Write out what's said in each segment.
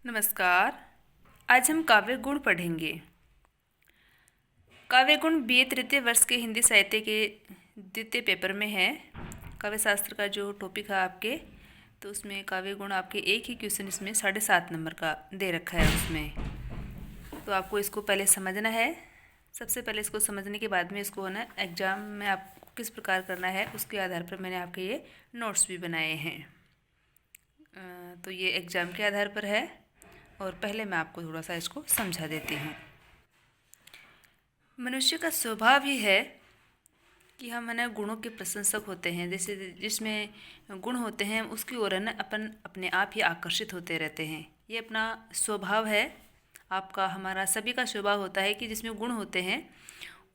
नमस्कार। आज हम काव्य गुण पढ़ेंगे। काव्य गुण बीए तृतीय वर्ष के हिंदी साहित्य के द्वितीय पेपर में है। काव्य शास्त्र का जो टॉपिक है आपके, तो उसमें काव्य गुण आपके एक ही क्वेश्चन इसमें 7.5 नंबर का दे रखा है उसमें। तो आपको इसको पहले समझना है। सबसे पहले इसको समझने के बाद में इसको है ना एग्जाम में आपको किस प्रकार करना है उसके आधार पर मैंने आपके ये नोट्स भी बनाए हैं। तो ये एग्ज़ाम के आधार पर है और पहले मैं आपको थोड़ा सा इसको समझा देती हूँ। मनुष्य का स्वभाव ही है कि हम है ना गुणों के प्रशंसक होते हैं। जैसे जिसमें गुण होते हैं उसकी ओर है ना अपन अपने आप ही आकर्षित होते रहते हैं। ये अपना स्वभाव है, आपका हमारा सभी का स्वभाव होता है कि जिसमें गुण होते हैं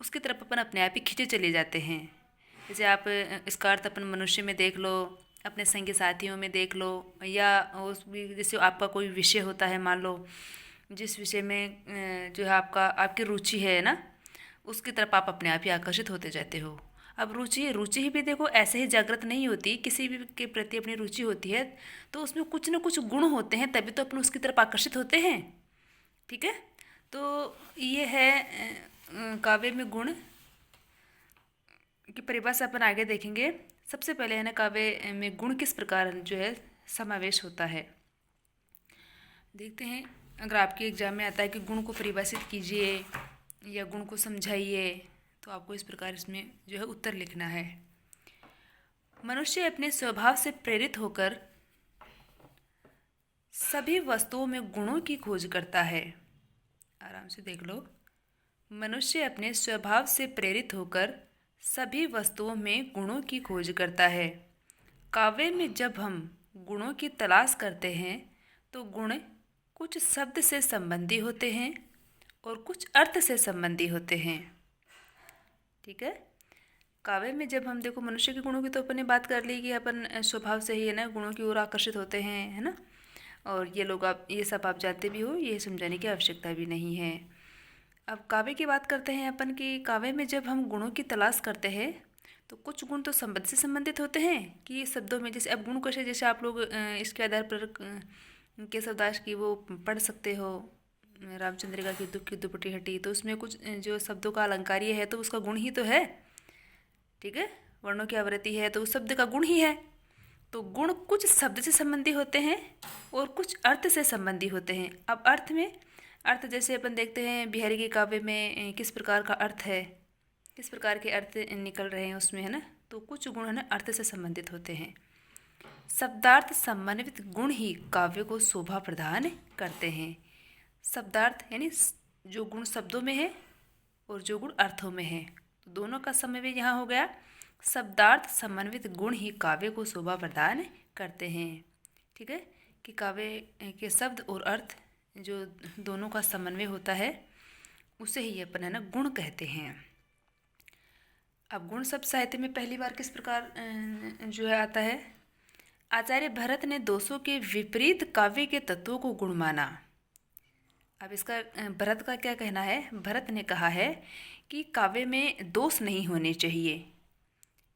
उसकी तरफ अपन अपने आप ही खींचे चले जाते हैं। जैसे आप इसका अर्थ अपन मनुष्य में देख लो, अपने संगी साथियों में देख लो, या उस भी जैसे आपका कोई विषय होता है, मान लो जिस विषय में जो है आपकी रुचि है ना, उसकी तरफ आप अपने आप ही आकर्षित होते जाते हो। अब रुचि ही भी देखो ऐसे ही जागृत नहीं होती, किसी भी के प्रति अपनी रुचि होती है तो उसमें कुछ ना कुछ गुण होते हैं, तभी तो अपन उसकी तरफ आकर्षित होते हैं। ठीक है, तो ये है काव्य में गुण की परिभाषा अपन आगे देखेंगे। सबसे पहले है ना काव्य में गुण किस प्रकार जो है समावेश होता है, देखते हैं। अगर आपके एग्जाम में आता है कि गुण को परिभाषित कीजिए या गुण को समझाइए, तो आपको इस प्रकार इसमें जो है उत्तर लिखना है। मनुष्य अपने स्वभाव से प्रेरित होकर सभी वस्तुओं में गुणों की खोज करता है। आराम से देख लो। मनुष्य अपने स्वभाव से प्रेरित होकर सभी वस्तुओं में गुणों की खोज करता है। काव्य में जब हम गुणों की तलाश करते हैं तो गुण कुछ शब्द से संबंधी होते हैं और कुछ अर्थ से संबंधी होते हैं। ठीक है, काव्य में जब हम देखो मनुष्य के गुणों की तो अपन ने बात कर ली कि अपन स्वभाव से ही है ना गुणों की ओर आकर्षित होते हैं, है ना। और ये सब आप जानते भी हो, ये समझाने की आवश्यकता भी नहीं है। अब काव्य की बात करते हैं अपन कि काव्य में जब हम गुणों की तलाश करते हैं तो कुछ गुण तो शब्द से संबंधित होते हैं कि शब्दों में, जैसे अब गुण कैसे, जैसे आप लोग इसके आधार पर केशव दास की वो पढ़ सकते हो, रामचंद्रिका की दुख की दुपट्टी हटी, तो उसमें कुछ जो शब्दों का अलंकार्य है तो उसका गुण ही तो है। ठीक है, वर्णों की आवृत्ति है तो उस शब्द का गुण ही है। तो गुण कुछ शब्द से संबंधी होते हैं और कुछ अर्थ से संबंधी होते हैं। अब अर्थ जैसे अपन देखते हैं बिहारी के काव्य में किस प्रकार का अर्थ है, किस प्रकार के अर्थ निकल रहे हैं उसमें, है ना। तो कुछ गुण है ना अर्थ से संबंधित होते हैं। शब्दार्थ समन्वित गुण ही काव्य को शोभा प्रदान करते हैं। शब्दार्थ यानी जो गुण शब्दों में है और जो गुण अर्थों में है, तो दोनों का समन्वय यहाँ हो गया। शब्दार्थ समन्वित गुण ही काव्य को शोभा प्रदान करते हैं। ठीक है, कि काव्य के शब्द और अर्थ जो दोनों का समन्वय होता है उसे ही अपन है ना गुण कहते हैं। अब गुण शब्द साहित्य में पहली बार किस प्रकार जो है आता है, आचार्य भरत ने दोषों के विपरीत काव्य के तत्वों को गुण माना। अब इसका भरत का क्या कहना है, भरत ने कहा है कि काव्य में दोष नहीं होने चाहिए।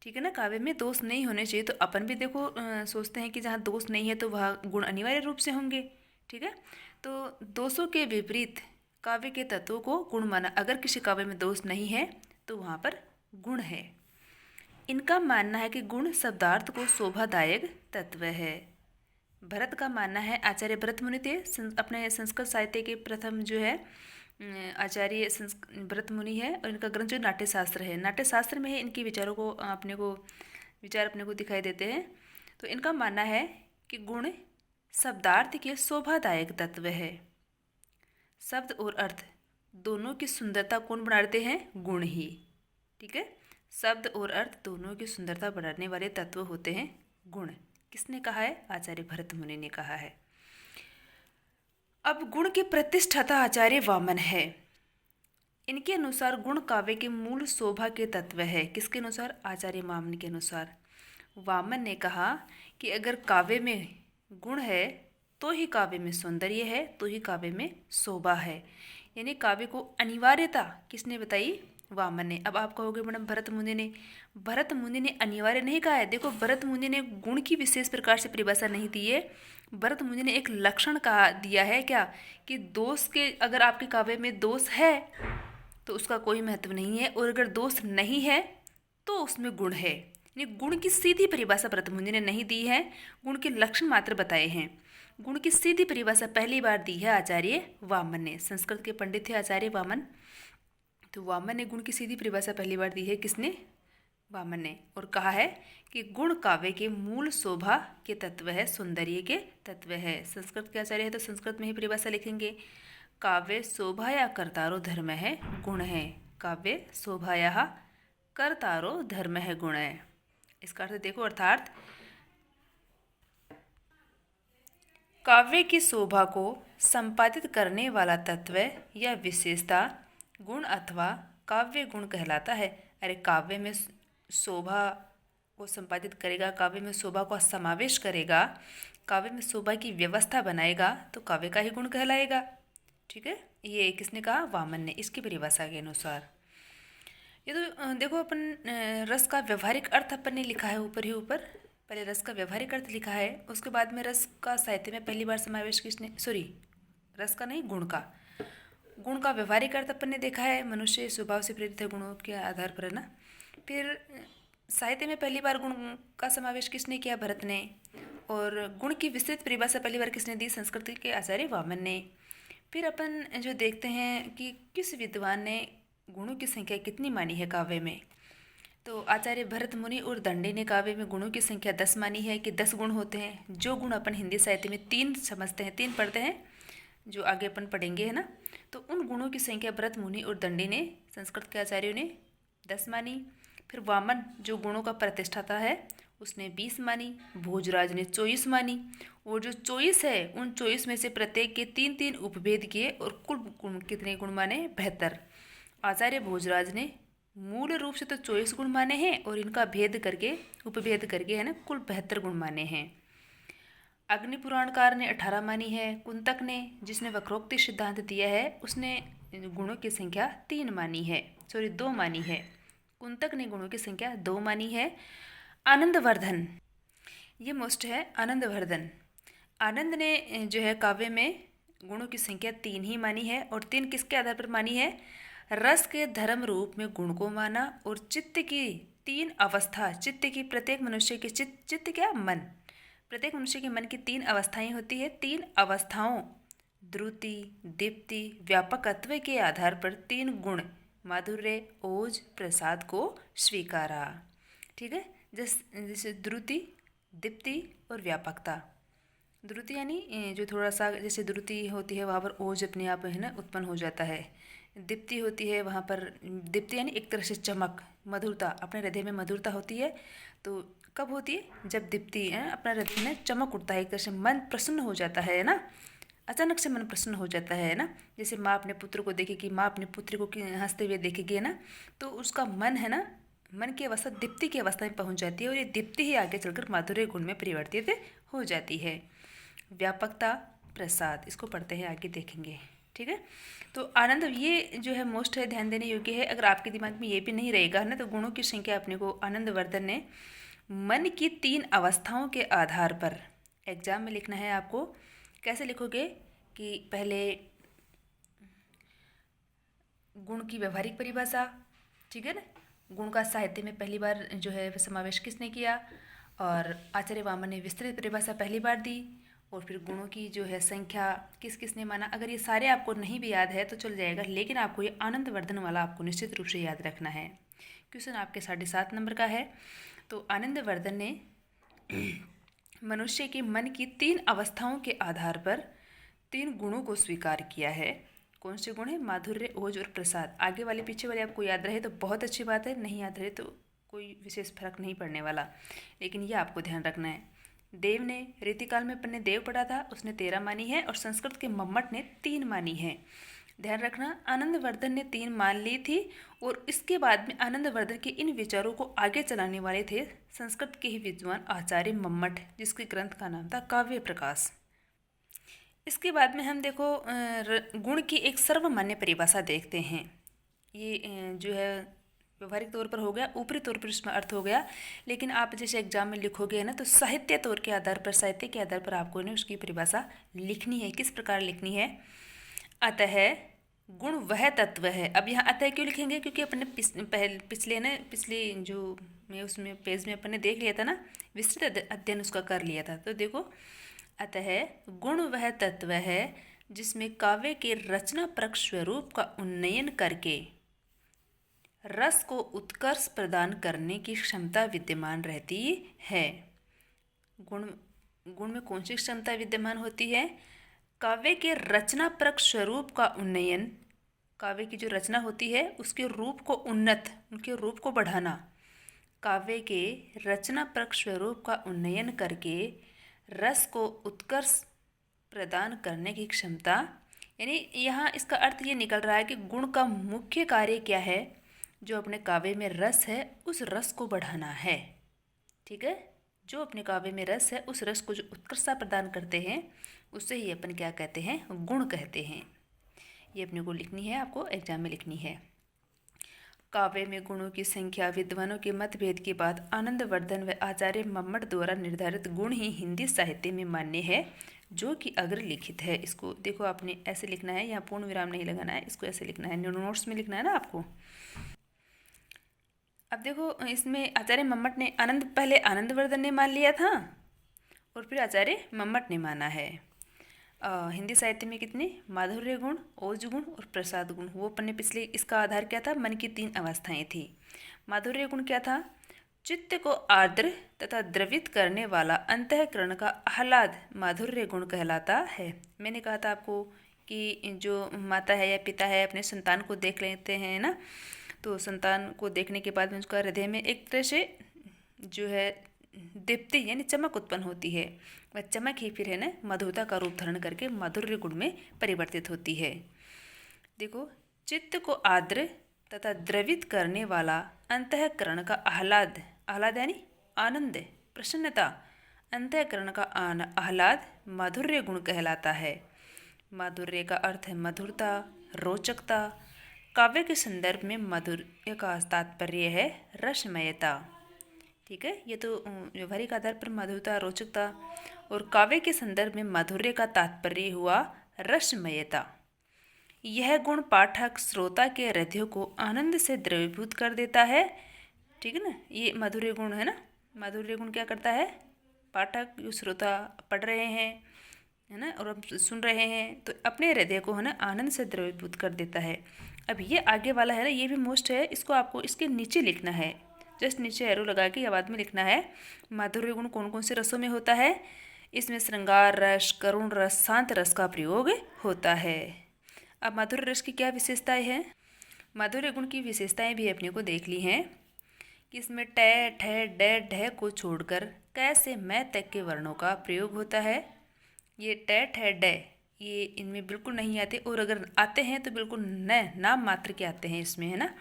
ठीक है ना, काव्य में दोष नहीं होने चाहिए। तो अपन भी देखो सोचते हैं कि जहाँ दोष नहीं है तो वहाँ गुण अनिवार्य रूप से होंगे। ठीक है, तो दोषों के विपरीत काव्य के तत्वों को गुण माना। अगर किसी काव्य में दोष नहीं है तो वहाँ पर गुण है। इनका मानना है कि गुण शब्दार्थ को शोभादायक तत्व है। भरत का मानना है, आचार्य भरत मुनि थे अपने संस्कृत साहित्य के प्रथम जो है आचार्य भरत मुनि है, और इनका ग्रंथ जो नाट्यशास्त्र है, नाट्यशास्त्र में ही इनके विचारों को अपने को दिखाई देते हैं। तो इनका मानना है कि गुण शब्दार्थ के शोभादायक तत्व है। शब्द और अर्थ दोनों की सुंदरता कौन बढ़ाते हैं, गुण ही। ठीक है, शब्द और अर्थ दोनों की सुंदरता बढ़ाने वाले तत्व होते हैं गुण। किसने कहा है, आचार्य भरत मुनि ने कहा है। अब गुण के प्रतिष्ठाता आचार्य वामन है। इनके अनुसार गुण काव्य के मूल शोभा के तत्व है। किसके अनुसार, आचार्य वामन के अनुसार। वामन ने कहा कि अगर काव्य में गुण है तो ही काव्य में सौंदर्य है, तो ही काव्य में शोभा है। यानी काव्य को अनिवार्यता किसने बताई, वामन ने। अब आप कहोगे मैडम भरत मुनि ने अनिवार्य नहीं कहा है। देखो भरत मुनि ने गुण की विशेष प्रकार से परिभाषा नहीं दी है, भरत मुनि ने एक लक्षण कहा दिया है क्या, कि दोष के, अगर आपके काव्य में दोष है तो उसका कोई महत्व नहीं है, और अगर दोष नहीं है तो उसमें गुण है। यानी गुण की सीधी परिभाषा भरत मुनि ने नहीं दी है, गुण के लक्षण मात्र बताए हैं। गुण की सीधी परिभाषा पहली बार दी है आचार्य वामन ने। संस्कृत के पंडित थे आचार्य वामन, तो वामन ने गुण की सीधी परिभाषा पहली बार दी है। किसने? वामन ने। और कहा है कि गुण काव्य के मूल शोभा के तत्व है, सौंदर्य के तत्व है। संस्कृत के आचार्य है तो संस्कृत में ही परिभाषा लिखेंगे। काव्य शोभा या कर्तारो धर्म है गुण है। काव्य शोभा या कर्तारो धर्म है गुण है। इसका अर्थ देखो, अर्थात काव्य की शोभा को संपादित करने वाला तत्व या विशेषता गुण अथवा काव्य गुण कहलाता है। अरे काव्य में शोभा को संपादित करेगा, काव्य में शोभा का समावेश करेगा, काव्य में शोभा की व्यवस्था बनाएगा तो काव्य का ही गुण कहलाएगा। ठीक है, ये किसने कहा? वामन ने, इसकी परिभाषा के अनुसार। ये तो देखो अपन रस का व्यवहारिक अर्थ अपन ने लिखा है ऊपर ही ऊपर। पहले रस का व्यवहारिक अर्थ लिखा है, उसके बाद में रस का साहित्य में पहली बार समावेश किसने, सॉरी रस का नहीं, गुण का। गुण का व्यवहारिक अर्थ अपन ने देखा है, मनुष्य स्वभाव से प्रेरित है गुणों के आधार पर, है ना। फिर साहित्य में पहली बार गुण का समावेश किसने किया? भरत ने। और गुण की विस्तृत परिभाषा पहली बार किसने दी? संस्कृत के आचार्य वामन ने। फिर अपन जो देखते हैं कि किस विद्वान ने गुणों की संख्या कितनी मानी है काव्य में, तो आचार्य भरत मुनि और दंडी ने काव्य में गुणों की संख्या 10 मानी है कि 10 गुण होते हैं। जो गुण अपन हिंदी साहित्य में 3 समझते हैं, 3 पढ़ते हैं, जो आगे अपन पढ़ेंगे, है ना। तो उन गुणों की संख्या भरत मुनि और दंडी ने, संस्कृत के आचार्यों ने 10 मानी। फिर वामन जो गुणों का प्रतिष्ठाता है उसने 20 मानी, भोजराज ने 24 मानी। और जो 24 है उन 24 में से प्रत्येक के 3-3 उपभेद किए और कुल गुण कितने गुण माने? 72। आचार्य भोजराज ने मूल रूप से तो 24 गुण माने हैं और इनका भेद करके, उपभेद करके, है ना, कुल 72 गुण माने हैं। अग्नि पुराणकार ने 18 मानी है। कुंतक ने, जिसने वक्रोक्ति सिद्धांत दिया है, उसने गुणों की संख्या 3 मानी है, सॉरी 2 मानी है। कुंतक ने गुणों की संख्या 2 मानी है। आनंदवर्धन, ये मोस्ट है, आनंदवर्धन। आनंद ने जो है काव्य में गुणों की संख्या 3 ही मानी है। और 3 किसके आधार पर मानी है? रस के धर्म रूप में गुण को माना, और चित्त की 3 अवस्था, चित्त की, प्रत्येक मनुष्य के चित्त क्या? मन। प्रत्येक मनुष्य के मन की 3 अवस्थाएं होती है। 3 अवस्थाओं, द्रुति, दीप्ति, व्यापकत्व के आधार पर 3 गुण, माधुर्य, ओज, प्रसाद को स्वीकारा। ठीक है, जैसे द्रुति, दीप्ति और व्यापकता। द्रुति यानी जो थोड़ा सा, जैसे द्रुति होती है वहाँ पर ओज अपने आप, है ना, उत्पन्न हो जाता है। दीप्ति होती है वहाँ पर, दीप्ति यानी एक तरह से चमक, मधुरता, अपने हृदय में मधुरता होती है। तो कब होती है? जब दीप्ति है, अपना हृदय में चमक उठता है, एक तरह से मन प्रसन्न हो जाता है ना, अचानक से मन प्रसन्न हो जाता है ना। जैसे माँ अपने पुत्र को देखेगी, माँ अपने पुत्र को हंसते हुए देखेगी, है ना, तो उसका मन, है ना, मन की अवस्था दीप्ति की अवस्था में पहुँच जाती है, और ये दीप्ति ही आगे चलकर माधुर्य गुण में परिवर्तित हो जाती है। व्यापकता, प्रसाद, इसको पढ़ते हैं, आगे देखेंगे। ठीक है, तो आनंद, ये जो है मोस्ट है, ध्यान देने योग्य है। अगर आपके दिमाग में ये भी नहीं रहेगा ना, तो गुणों की संख्या अपने को आनंदवर्धन ने मन की 3 अवस्थाओं के आधार पर एग्जाम में लिखना है आपको। कैसे लिखोगे कि पहले गुण की व्यवहारिक परिभाषा, ठीक है ना, गुण का साहित्य में पहली बार जो है समावेश किसने किया, और आचार्य वामन ने विस्तृत परिभाषा पहली बार दी, और फिर गुणों की जो है संख्या किस किसने माना। अगर ये सारे आपको नहीं भी याद है तो चल जाएगा, लेकिन आपको ये आनंदवर्धन वाला आपको निश्चित रूप से याद रखना है। क्वेश्चन आपके 7.5 नंबर का है। तो आनंदवर्धन ने मनुष्य के मन की 3 अवस्थाओं के आधार पर 3 गुणों को स्वीकार किया है। कौन से गुण है? माधुर्य, ओज और प्रसाद। आगे वाले पीछे वाले आपको याद रहे तो बहुत अच्छी बात है, नहीं याद रहे तो कोई विशेष फर्क नहीं पड़ने वाला, लेकिन ये आपको ध्यान रखना है। देव ने, रीतिकाल में अपन ने देव पढ़ा था, उसने 13 मानी है, और संस्कृत के मम्मट ने 3 मानी है। ध्यान रखना, आनंदवर्धन ने 3 मान ली थी, और इसके बाद में आनंदवर्धन के इन विचारों को आगे चलाने वाले थे संस्कृत के ही विद्वान आचार्य मम्मट, जिसके ग्रंथ का नाम था काव्य प्रकाश। इसके बाद में हम देखो गुण की एक सर्वमान्य परिभाषा देखते हैं। ये जो है व्यवहारिक तौर पर हो गया, ऊपरी तौर पर इसमें अर्थ हो गया। लेकिन आप जैसे एग्जाम में लिखोगे ना, तो साहित्य तौर के आधार पर, साहित्य के आधार पर आपको ना उसकी परिभाषा लिखनी है। किस प्रकार लिखनी है? अतः गुण वह तत्व है। अब यहाँ अतः क्यों लिखेंगे? क्योंकि अपने पिछले जो मैं उसमें पेज में अपने देख लिया था ना, विस्तृत अध्ययन उसका कर लिया था। तो देखो, अतः गुण वह तत्व है जिसमें काव्य के रचनापरक स्वरूप का उन्नयन करके रस को उत्कर्ष प्रदान करने की क्षमता विद्यमान रहती है। गुण गुण में कौन सी क्षमता विद्यमान होती है? काव्य के रचनापरक स्वरूप का उन्नयन, काव्य की जो रचना होती है उसके रूप को उनके रूप को बढ़ाना। काव्य के रचनापरक स्वरूप का उन्नयन करके रस को उत्कर्ष प्रदान करने की क्षमता, यानी यहाँ इसका अर्थ ये निकल रहा है कि गुण का मुख्य कार्य क्या है? जो अपने काव्य में रस है उस रस को बढ़ाना है। ठीक है, जो अपने काव्य में रस है उस रस को जो उत्कर्षता प्रदान करते हैं उससे ही अपन क्या कहते हैं? गुण कहते हैं। ये अपने को लिखनी है, आपको एग्जाम में लिखनी है। काव्य में गुणों की संख्या विद्वानों के मतभेद के बाद आनंदवर्धन व आचार्य मम्मट द्वारा निर्धारित गुण ही हिंदी साहित्य में मान्य है, जो कि अग्र लिखित है। इसको देखो, आपने ऐसे लिखना है, यहाँ पूर्ण विराम नहीं लगाना है, इसको ऐसे लिखना है, नोट्स में लिखना है ना आपको। अब देखो, इसमें आचार्य मम्मट ने पहले आनंदवर्धन ने मान लिया था और फिर आचार्य मम्मट ने माना है। हिंदी साहित्य में कितने? माधुर्य गुण, ओज गुण और प्रसाद गुण। वो अपन ने पिछले, इसका आधार क्या था? मन की 3 अवस्थाएं थी। माधुर्य गुण क्या था? चित्त को आर्द्र तथा द्रवित करने वाला अंतःकरण का आह्लाद माधुर्य गुण कहलाता है। मैंने कहा था आपको कि जो माता है या पिता है अपने संतान को देख लेते हैं ना, तो संतान को देखने के बाद में उसका हृदय में एक तरह से जो है दीप्ति यानी चमक उत्पन्न होती है। वह चमक ही फिर है ना मधुरता का रूप धारण करके माधुर्य गुण में परिवर्तित होती है। देखो, चित्त को आर्द्र तथा द्रवित करने वाला अंतःकरण का आह्लाद, आह्लाद यानी आनंद, प्रसन्नता, अंतःकरण का आह्लाद माधुर्य गुण कहलाता है। माधुर्य का अर्थ है मधुरता, रोचकता। काव्य के संदर्भ में माधुर्य का तात्पर्य है रसमयता। ठीक है, ये तो व्यवहारिक आधार पर मधुरता, रोचकता, और काव्य के संदर्भ में माधुर्य का तात्पर्य हुआ रसमयता। यह गुण पाठक श्रोता के हृदय को आनंद से द्रवीभूत कर देता है। ठीक है ना, ये माधुर्य गुण है ना। माधुर्य गुण क्या करता है? पाठक, जो श्रोता पढ़ रहे हैं है ना, और अब सुन रहे हैं, तो अपने हृदय को है ना आनंद से द्रवीभूत कर देता है। अब ये आगे वाला है ना, ये भी मोस्ट है, इसको आपको इसके नीचे लिखना है, जस्ट नीचे एरो लगा के बाद में लिखना है। माधुर्य गुण कौन कौन से रसों में होता है? इसमें श्रृंगार रस, करुण रस, शांत रस का प्रयोग होता है। अब माधुर्य रस की क्या विशेषताएं हैं? माधुर्य गुण की विशेषताएं भी अपने को देख ली हैं कि इसमें टे, ठे, डे, ढे को छोड़कर कैसे मैं तक के वर्णों का प्रयोग होता है। ये टे, ठे, डे ये इनमें बिल्कुल नहीं आते, और अगर आते हैं तो बिल्कुल नाम मात्र के आते हैं इसमें, है ना।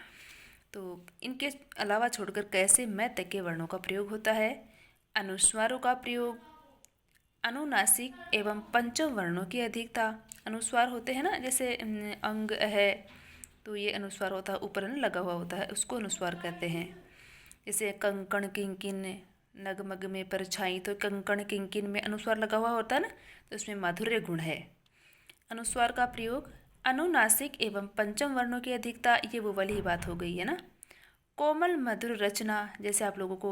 तो इनके अलावा छोड़कर कैसे मैं तक के वर्णों का प्रयोग होता है। अनुस्वारों का प्रयोग, अनुनासिक एवं पंचम वर्णों की अधिकता। अनुस्वार होते हैं ना, जैसे अंग है तो ये अनुस्वार होता है, ऊपर न लगा हुआ होता है, उसको अनुस्वार कहते हैं। जैसे कंकण किंकिन, नगमग में परछाई, तो कंकण किंकिन में अनुस्वार लगा हुआ होता है ना, तो उसमें माधुर्य गुण है। अनुस्वार का प्रयोग, अनुनासिक एवं पंचम वर्णों की अधिकता, ये वो वाली ही बात हो गई है ना। कोमल मधुर रचना, जैसे आप लोगों को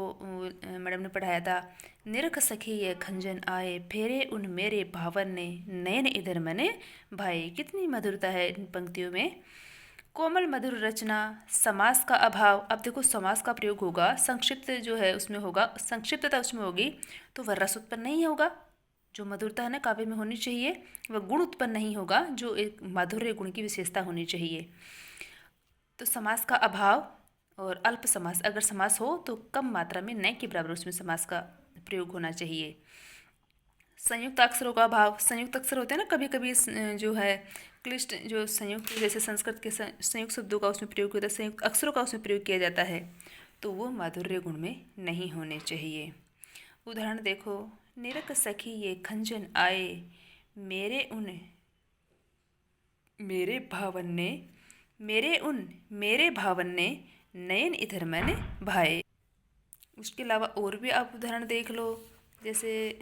मैडम ने पढ़ाया था, निरख सखी ये खंजन आए, फेरे उन मेरे भावन ने, नयन इधर मने भाई। कितनी मधुरता है इन पंक्तियों में। कोमल मधुर रचना, समास का अभाव। अब देखो, समास का प्रयोग होगा, संक्षिप्त जो है उसमें होगा, संक्षिप्तता उसमें होगी, तो वह रस उत्पन्न नहीं होगा। जो मधुरता है ना काव्य में होनी चाहिए, वह गुण उत्पन्न नहीं होगा, जो एक माधुर्य गुण की विशेषता होनी चाहिए। तो समास का अभाव और अल्प समास, अगर समास हो तो कम मात्रा में, न के बराबर उसमें समास का प्रयोग होना चाहिए। संयुक्त अक्षरों का अभाव, संयुक्त अक्षर होते हैं ना कभी कभी जो है क्लिष्ट, जो संयुक्त, जैसे संस्कृत के संयुक्त शब्दों का उसमें प्रयोग होता है, संयुक्त अक्षरों का उसमें प्रयोग किया जाता है, तो वो माधुर्य गुण में नहीं होने चाहिए। उदाहरण देखो, निरख सखी ये खंजन आए, मेरे भावन ने, मेरे भावन ने नयन इधर मैंने भाए। उसके अलावा और भी आप उदाहरण देख लो, जैसे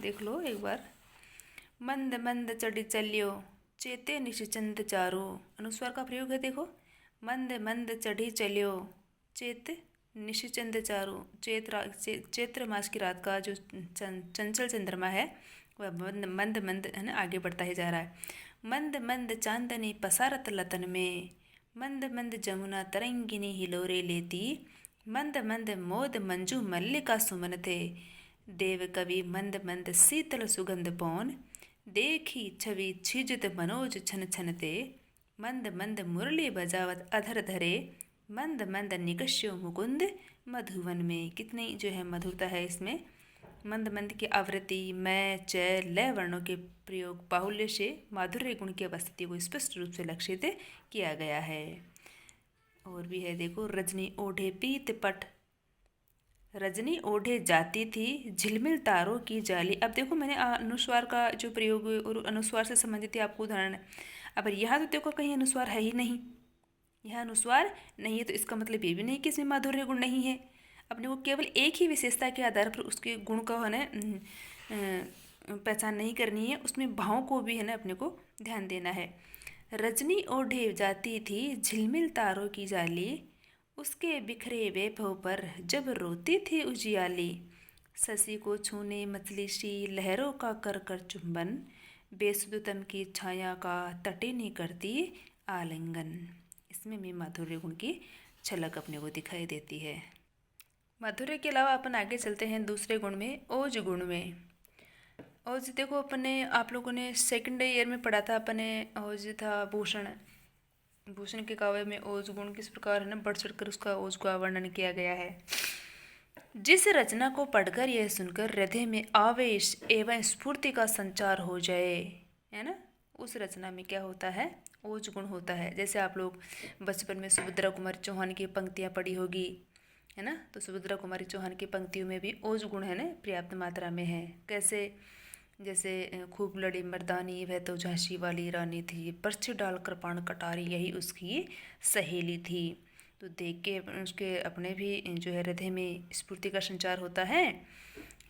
देख लो एक बार। मंद मंद चढ़ी चलियो चेते निशचंद चारो, अनुस्वार का प्रयोग है देखो। मंद मंद चढ़ी चलियो चेत निशचंद चारो, चैत्र मास की रात का जो चंचल चंद्रमा है वह मंद मंद मंद है ना आगे बढ़ता ही जा रहा है। मंद मंद चांदनी पसारत लतन में, मंद मंद जमुना तरंगिनी हिलोरे लेती, मंद मंद मोद मंजू मल्लिका सुमन थे, देव कवि मंद मंद शीतल सुगंध पौन, देखी छवि छिजत मनोज छन छन ते, मंद मंद मुरली बजावत अधर धरे, मंद मंद निकष्यो मुकुंद मधुवन में। कितनी जो है मधुरता है इसमें। मंद मंद की आवृत्ति मैं चय लय वर्णों के प्रयोग बाहुल्य से माधुर्य गुण की अवस्थिति को स्पष्ट रूप से लक्षित किया गया है। और भी है देखो। रजनी ओढ़े पीत पट, रजनी ओढ़े जाती थी झिलमिल तारों की जाली। अब देखो मैंने अनुस्वार का जो प्रयोग और अनुस्वार से संबंधित आपको उदाहरण। अब यहाँ तो देखो कहीं अनुस्वार है ही नहीं, यहाँ अनुस्वार नहीं है, तो इसका मतलब ये भी नहीं कि इसमें माधुर्य गुण नहीं है। अपने को केवल एक ही विशेषता के आधार पर उसके गुण का है ना पहचान नहीं करनी है, उसमें भावों को भी है ना अपने को ध्यान देना है। रजनी ओढ़े जाती थी झिलमिल तारों की जाली, उसके बिखरे वैभव पर जब रोती थी उजियाली, शशि को छूने मछली सी लहरों का कर कर चुंबन, बेसुदतम की छाया का तटे नहीं करती आलिंगन। इसमें भी माधुर्य गुण की झलक अपने को दिखाई देती है। माधुर्य के अलावा अपन आगे चलते हैं दूसरे गुण में, ओज गुण में। ओज देखो अपने आप लोगों ने सेकंड ईयर में पढ़ा था, अपने ओज था भूषण। भूषण के काव्य में ओज गुण किस प्रकार है ना बढ़ चढ़कर उसका ओज का वर्णन किया गया है। जिस रचना को पढ़कर यह सुनकर हृदय में आवेश एवं स्फूर्ति का संचार हो जाए, है ना, उस रचना में क्या होता है, ओज गुण होता है। जैसे आप लोग बचपन में सुभद्रा कुमारी चौहान की पंक्तियाँ पढ़ी होगी, है ना, तो सुभद्रा कुमारी चौहान की पंक्तियों में भी ओज गुण है ना पर्याप्त मात्रा में है। कैसे, जैसे खूब लड़ी मर्दानी वह तो झांसी वाली रानी थी, पर्ची डालकर पान कटारी यही उसकी सहेली थी। तो देख के उसके अपने भी जो है हृदय में स्फूर्ति का संचार होता है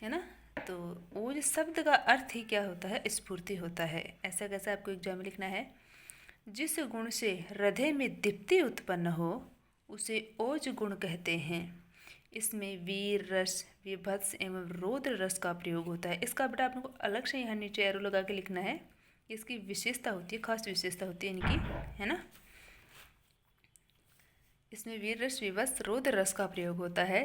ना। तो ओज शब्द का अर्थ ही क्या होता है, स्फूर्ति होता है। ऐसा कैसा आपको एग्जाम में लिखना है। जिस गुण से हृदय में दीप्ति उत्पन्न हो उसे ओज गुण कहते हैं। इसमें वीर रस, विभत्स एवं रौद्र रस का प्रयोग होता है। इसका बेटा आपको अलग से यहाँ नीचे एरो लगा के लिखना है। इसकी विशेषता होती है, खास विशेषता होती है इनकी, है ना। इसमें वीर रस, विभत्स, रौद्र रस का प्रयोग होता है।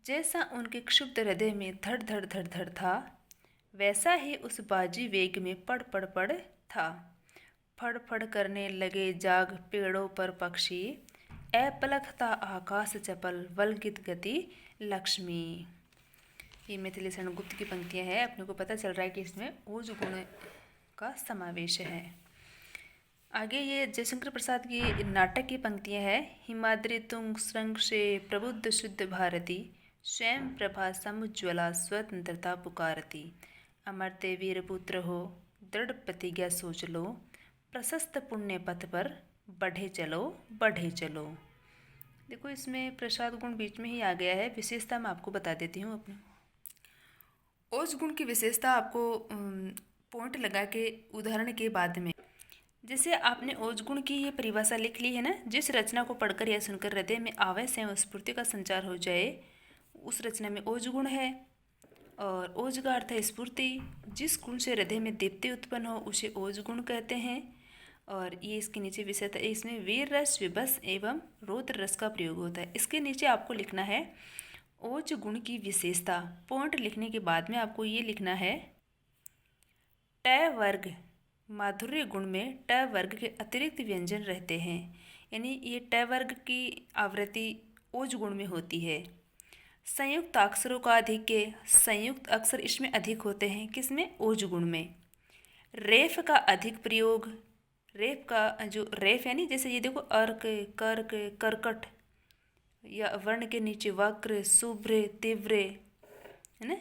जैसा उनके क्षुब्ध हृदय में धड़ धड़ धड़ धड़ था, वैसा ही उस बाजी वेग में पड़ पड़ पड़ था। फड़ फड़ करने लगे जाग पेड़ों पर पक्षी, अपलक था आकाश चपल वल्गित गति लक्ष्मी। ये मैथिली शरण गुप्त की पंक्तियाँ हैं। अपने को पता चल रहा है कि इसमें ओज गुण का समावेश है। आगे ये जयशंकर प्रसाद की नाटक की पंक्तियाँ हैं। हिमाद्री तुंग श्रृंग से प्रबुद्ध शुद्ध भारती, स्वयं प्रभा समुज्ज्वला स्वतंत्रता पुकारती, अमरते वीरपुत्र हो दृढ़ प्रतिज्ञा सोच लो, प्रशस्त पुण्य पथ पर बढ़े चलो बढ़े चलो। देखो इसमें प्रसाद गुण बीच में ही आ गया है। विशेषता मैं आपको बता देती हूँ अपने। ओज गुण की विशेषता आपको पॉइंट लगा के उदाहरण के बाद में, जैसे आपने ओज गुण की ये परिभाषा लिख ली है ना, जिस रचना को पढ़कर या सुनकर हृदय में आवेश एवं स्फूर्ति का संचार हो जाए उस रचना में ओज गुण है। और ओज का अर्थ है स्फूर्ति। जिस गुण से हृदय में दीप्ति उत्पन्न हो उसे ओज गुण कहते हैं। और ये इसके नीचे विशेषता, इसमें वीर रस, विभस एवं रौद्र रस का प्रयोग होता है। इसके नीचे आपको लिखना है ओज गुण की विशेषता। पॉइंट लिखने के बाद में आपको ये लिखना है ट वर्ग माधुर्य गुण में ट वर्ग के अतिरिक्त व्यंजन रहते हैं, यानी ये ट वर्ग की आवृत्ति ओज गुण में होती है। संयुक्त अक्षरों का अधिक्य, संयुक्त अक्षर इसमें अधिक होते हैं, किसमें, ओज गुण में। रेफ का अधिक प्रयोग, रेफ का जो रेफ यानी जैसे ये देखो अर्क, कर्क, कर्कट या वर्ण के नीचे वक्र, शुभ्र, तीव्र, है ना।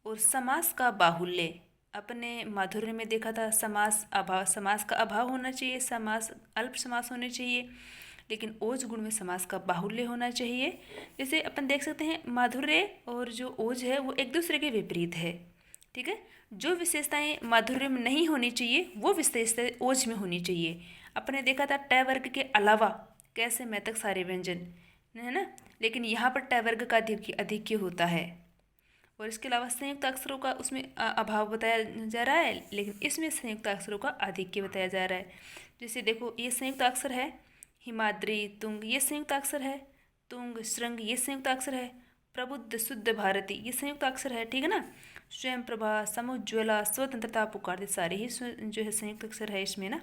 और समास का बाहुल्य अपने माधुर्य में देखा था समास अभाव, समास का अभाव होना चाहिए, समास अल्प समास होने चाहिए, लेकिन ओज गुण में समास का बाहुल्य होना चाहिए। जैसे अपन देख सकते हैं माधुर्य और जो ओज है वो एक दूसरे के विपरीत है। ठीक है, जो विशेषताएं माधुर्य में नहीं होनी चाहिए वो विशेषताएं ओज में होनी चाहिए। अपने देखा था ट वर्ग के अलावा कैसे मैं तक सारे व्यंजन, है ना, लेकिन यहाँ पर ट वर्ग का अधिक्य होता है और इसके अलावा संयुक्त अक्षरों का उसमें अभाव बताया जा रहा है, लेकिन इसमें संयुक्त अक्षरों का आधिक्य बताया जा रहा है। जैसे देखो ये संयुक्त अक्षर है हिमाद्री तुंग, ये संयुक्त अक्षर है तुंग श्रृंग, ये संयुक्त अक्षर है प्रबुद्ध शुद्ध भारती, ये संयुक्त अक्षर है। ठीक है ना, स्वयं प्रभा समुज्ज्वला स्वतंत्रता पुकारते, सारे ही जो है संयुक्त अक्षर है इसमें ना।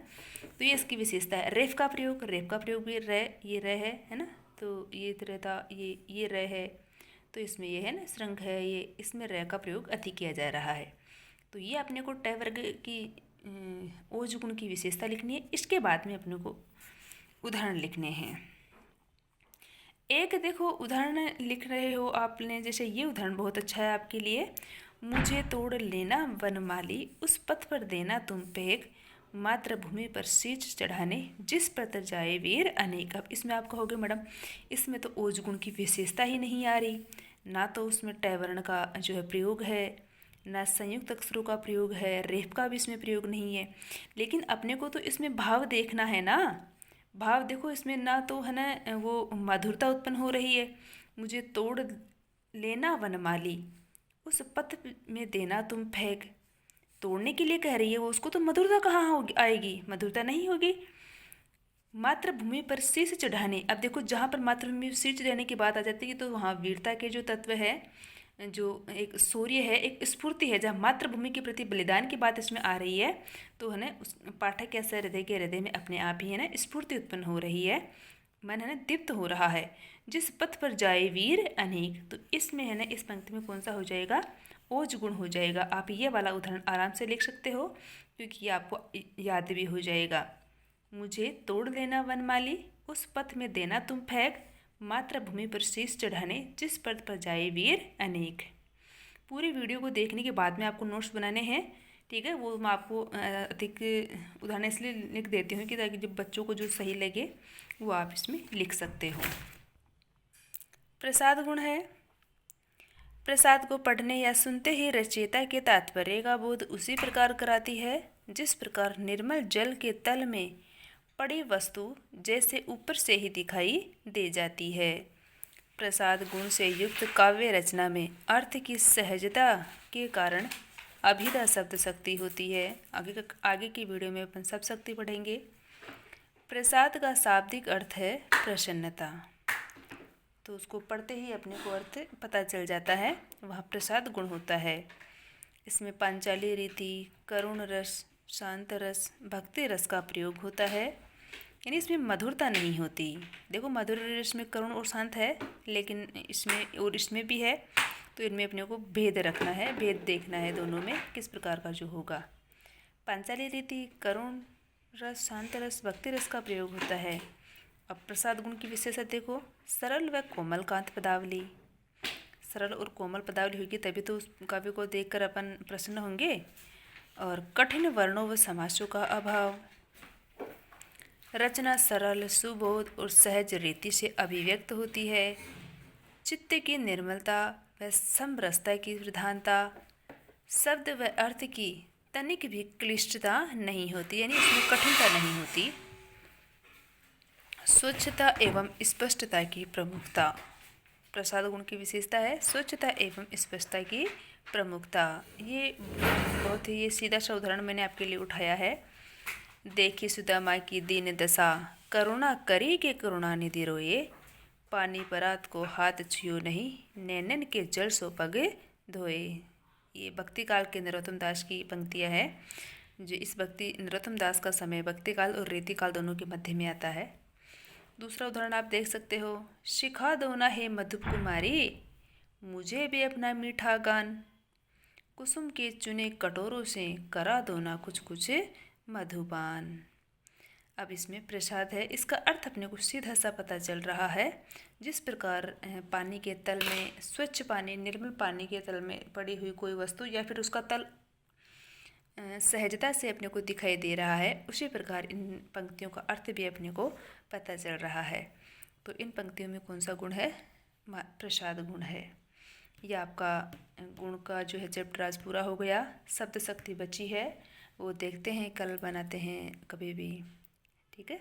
तो ये इसकी विशेषता है। रेफ का प्रयोग, रेफ का प्रयोग भी ये रे है ना, तो ये रहता ये रे है, तो इसमें ये है ना श्रृंग है, ये इसमें रे का प्रयोग अति किया जा रहा है। तो ये अपने को ट वर्ग की ओज गुण की विशेषता लिखनी है। इसके बाद में अपने को उदाहरण लिखने हैं। एक देखो उदाहरण लिख रहे हो आपने, जैसे ये उदाहरण बहुत अच्छा है आपके लिए। मुझे तोड़ लेना वनमाली, उस पथ पर देना तुम पेग, मातृभूमि पर शीश चढ़ाने, जिस पर जाए वीर अनेक। अब इसमें आप कहोगे मैडम इसमें तो ओज गुण की विशेषता ही नहीं आ रही, ना तो उसमें ट वर्ण का जो है प्रयोग है, ना संयुक्त अक्षरों का प्रयोग है, रेफ का भी इसमें प्रयोग नहीं है। लेकिन अपने को तो इसमें भाव देखना है ना, भाव देखो इसमें ना तो है ना वो मधुरता उत्पन्न हो रही है। मुझे तोड़ लेना वनमाली, उस पथ में देना तुम फेंक, तोड़ने के लिए कह रही है वो, उसको तो मधुरता कहाँ होगी, आएगी, मधुरता नहीं होगी। मातृभूमि पर शीश चढ़ाने, अब देखो जहाँ पर मातृभूमि पर शीश चढ़ाने की बात आ जाती है तो वहाँ वीरता के जो तत्व है, जो एक शौर्य है, एक स्फूर्ति है, जहाँ मातृभूमि के प्रति बलिदान की बात इसमें आ रही है, तो है ना उस पाठक के ऐसा हृदय के हृदय में अपने आप ही है ना स्फूर्ति उत्पन्न हो रही है, मन है ना दीप्त हो रहा है। जिस पथ पर जाए वीर अनेक, तो इसमें है ना इस पंक्ति में कौन सा हो जाएगा, ओज गुण हो जाएगा। आप ये वाला उदाहरण आराम से लिख सकते हो क्योंकि ये आपको याद भी हो जाएगा। मुझे तोड़ लेना वनमाली, उस पथ में देना तुम फेंक, मातृभूमि पर शीश चढ़ाने, जिस पथ पर जाए वीर अनेक। पूरी वीडियो को देखने के बाद में आपको नोट्स बनाने हैं। ठीक है, वो मैं आपको अधिक उदाहरण इसलिए लिख देती हूँ कि ताकि जब बच्चों को जो सही लगे वो आप इसमें लिख सकते हो। प्रसाद गुण है। प्रसाद को पढ़ने या सुनते ही रचयिता के तात्पर्य का बोध उसी प्रकार कराती है जिस प्रकार निर्मल जल के तल में पड़ी वस्तु जैसे ऊपर से ही दिखाई दे जाती है। प्रसाद गुण से युक्त काव्य रचना में अर्थ की सहजता के कारण अभिधा शब्द शक्ति होती है। आगे की वीडियो में अपन सब शक्ति पढ़ेंगे। प्रसाद का शाब्दिक अर्थ है प्रसन्नता, तो उसको पढ़ते ही अपने को अर्थ पता चल जाता है, वहाँ प्रसाद गुण होता है। इसमें पांचाली रीति, करुण रस, शांत रस, भक्ति रस का प्रयोग होता है, यानी इसमें मधुरता नहीं होती। देखो मधुर रस में करुण और शांत है, लेकिन इसमें और इसमें भी है, तो इनमें अपने को भेद रखना है, भेद देखना है दोनों में किस प्रकार का जो होगा। पांचाली रीति, करुण रस, शांत रस, भक्ति रस का प्रयोग होता है। अब प्रसाद गुण की विशेषता देखो, सरल व कोमल कांत पदावली। सरल और कोमल पदावली होगी तभी तो उस काव्य को देखकर अपन प्रसन्न होंगे। और कठिन वर्णों व समासों का अभाव। रचना सरल, सुबोध और सहज रीति से अभिव्यक्त होती है। चित्त की निर्मलता व समरसता की प्रधानता। शब्द व अर्थ की तनिक भी क्लिष्टता नहीं होती, यानी इसमें कठिनता नहीं होती। स्वच्छता एवं स्पष्टता की प्रमुखता। प्रसाद गुण की विशेषता है स्वच्छता एवं स्पष्टता की प्रमुखता। ये बहुत ही सीधा सा उदाहरण मैंने आपके लिए उठाया है। देखी सुदामा की दीन दशा, करुणा करी के करुणा निधि रोए, पानी परात को हाथ छुयो नहीं, नैनन के जल सो पग धोए। ये भक्ति काल के नरोत्तम दास की पंक्तियाँ हैं, जो इस भक्ति नरोत्तम दास का समय भक्ति काल और रीति काल दोनों के मध्य में आता है। दूसरा उदाहरण आप देख सकते हो, सिखा दो ना हे मधुप कुमारी, मुझे भी अपना मीठा गान, कुसुम के चुने कटोरों से करा दो ना कुछ कुछ मधुपान। अब इसमें प्रसाद है, इसका अर्थ अपने को सीधा सा पता चल रहा है। जिस प्रकार पानी के तल में, स्वच्छ पानी, निर्मल पानी के तल में पड़ी हुई कोई वस्तु या फिर उसका तल सहजता से अपने को दिखाई दे रहा है, उसी प्रकार इन पंक्तियों का अर्थ भी अपने को पता चल रहा है। तो इन पंक्तियों में कौन सा गुण है? प्रसाद गुण है। यह आपका गुण का जो है चैप्टर आज पूरा हो गया। शब्द शक्ति बची है, वो देखते हैं, कल बनाते हैं कभी भी। ठीक है।